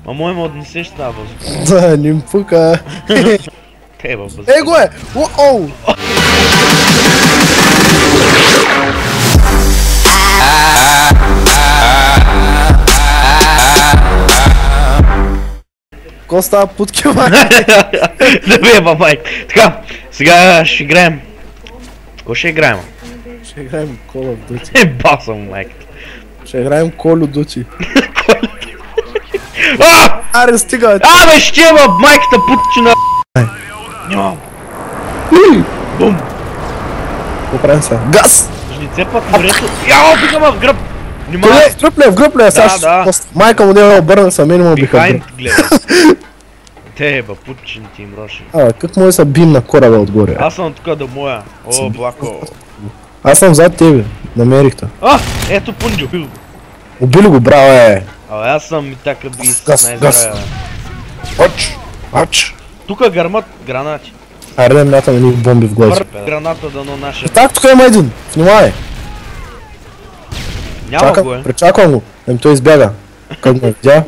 Ма мой ме отнесеш тази въздух. Да, не им пука. Еба, въздух. Ей го е! Уоу! Ко става путки, май? Да бе, бабай. Така, сега ще играем. Какво ще играем? Ще играем Call of Duty. Еба съм, майката. Ще играем Call of Duty. А! Аре, стига, бе! Абе, ще еба, майката путчина. Нямам. Бум. Какво правим сега? Газ! Ще ни цепат морето. Яо, бигама в гръб. Къде? В гръб ли е? Сега ще... Майка му не е обърна са, мен му биха в гръб. Бихайнд гледай. Те еба, путчините им роши. Как може да са бим на кораба отгоре? Аз съм тук до моя. О, блако. Аз съм зад тебе. Намерих те. А, ето Пунджо, убил го. Убили го, браво е! Абе, аз съм и така бис. Газ. Ач! Тука гърмат гранати. Аре, да мятам едни бомби в глаза. Граната дано наша. Так, тук има един. Внимавай! Няма го е. Пречаквам го. Той избяга. Как ме видя?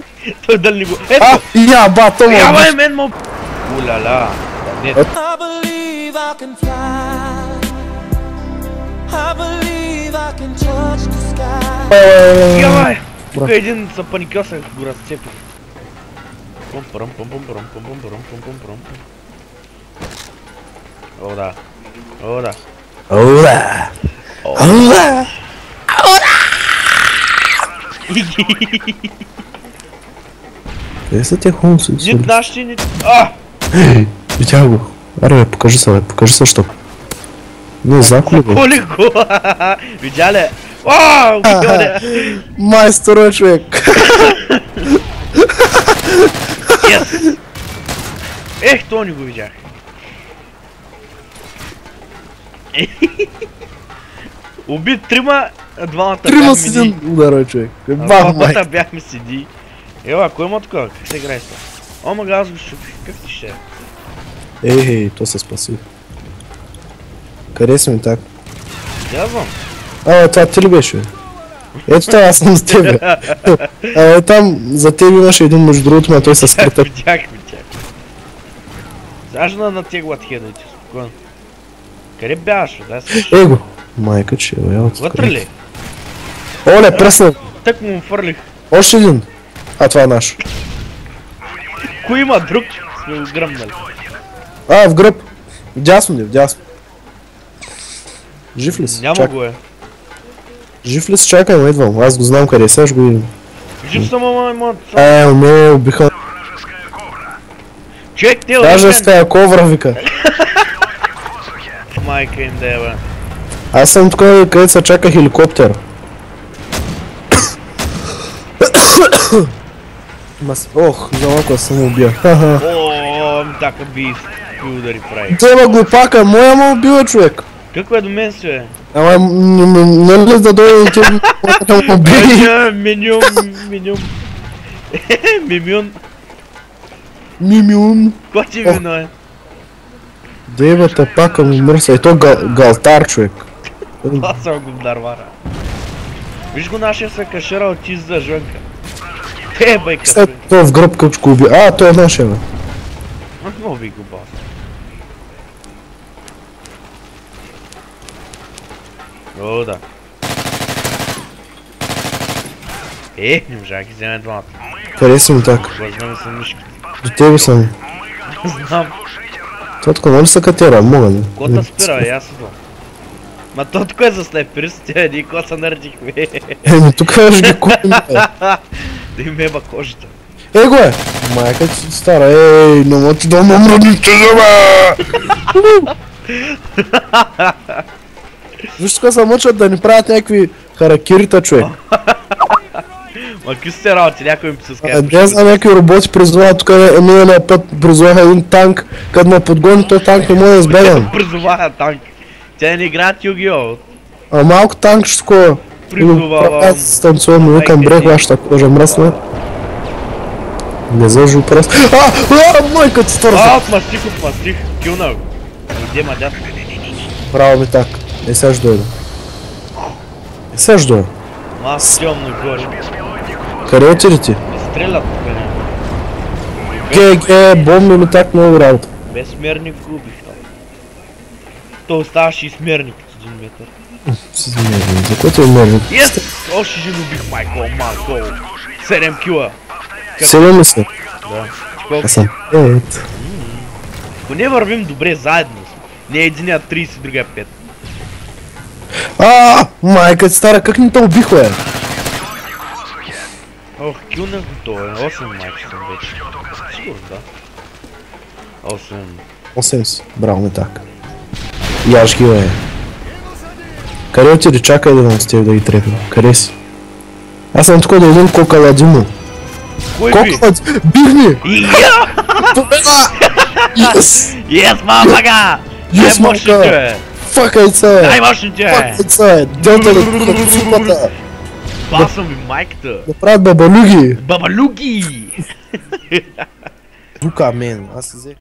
Той дали го. Ето! Я, ба, то му е. Яба е мен му. Уляля. Яба е. Тук един са паникосах го разцепих. О, да. О, да. Аура! Аура! Къде са те хумси? Нит наши, нит... А! Видя го. Аре, бе, покажи се, що. Не, заколи го. Заколи го! Видя ли? Вау! Майстор е, човек. Yes! Ех, то не го видях. Уби двамата Трима с един удар, човек. Двамата бяхме седи. Ева, кой има такова? Как се играе с това? О, мага, аз го шупих. Как ти ще е? Ей, то се спаси. Къде си ми так? Я знам. Това ти ли беше? Ето това, аз съм с тебе. Там за тебе имаше един между другото, но той се скрита. Видях. Зажна на теглат хедайте, спокойно. Къде бяш? Его! Майка, че е, вътре ли? Оле, пресна! Так му фърлих. Още един! Това е наш. Кой има друг? Сме го гръмнали. В гръб! Вдясно. Жив ли си? Няма го е. Жив ли си? Чакай, ме идвам. Аз го знам къде, сега ще го видим. Жив съм, ама... Ме убиха. Чек, те даже с тая ковра, вика. Майка им да е, бе. Аз съм тук, където се чака хеликоптер. Ох, за малко съм убия. О, така би удари прави. Теба глупака, моя ме убила, човек. Какво е до мен си, бе? Ама, не ли да дойде и ти ме убили? Мимиун. Кой ти именно е? Дейбата пака ми мърса, и то галтар, човек. Това съм го вдарвара. Виж го нашия се кашерал ти за жънка. Те байка. След това в гръб къпчко уби. Той е нашия, бе. Много би го бас. О, да. Не можах ги вземе двамата. Къде си ми так? Възьме се мишката. До тебе съм. Знам. Това така може се катера, мога не. Кота спира, ясно. Ма то тук е за снайперистите, един кота наредихме. Тук ще ги купим, бе. Да им еба кожата. Го е! Майка ти стара, не мога ти да ме мръдните, бе! Виж тук се мъчат да ни правят някакви харакирита, човек. Ма какви сте работи, някой ми се скаже. Не знам, някакви роботи призовават, тук миналия път призоваха един танк, като ме подгони, той танк не може да избегам. Призовава танк. Тя не играят Югио. Малко танк ще такова. Призовава. Аз станцувам, му викам брех, вашата кожа мръсна. Не зажу просто. Майка ти стърза! Отмастих, килна го. Иде мадят. Браво ми так. Сега ще дойда. Аз тъмно горе. Къде отиде ти? Стрелят тук, не. ГГ, бомби ми так много работа. Без смерник го убих там. То оставаше и смерник с 1 метър. С мерник, за което е мерник? Yes! Още жен убих, майко, малко. 7 кила. 7 са. Да. Колко? Аз съм 5. Поне вървим добре заедно сме. Не единия 30, другия 5. Майка стара, как не те убих, бе? Ох, килнах го това, 8 майки съм вече. Сигурно, да. 8. 8 си, браво ми так. Яш ги, бе. Къде отиде? Чакай да дам с теб да ги трепна. Къде си? Аз съм тук да един кокаладимо. Кой би? Кокалад... Бих ми! Я! Победа! Yes! Yes, мамага! Yes, Най-мощните! Факайца, бе! Най-мощните! Факайца, бе! Делта да купат футбата! Басвам ви майката! Да правят бабалюги! Бабалуги! Тука, мен, аз се взех.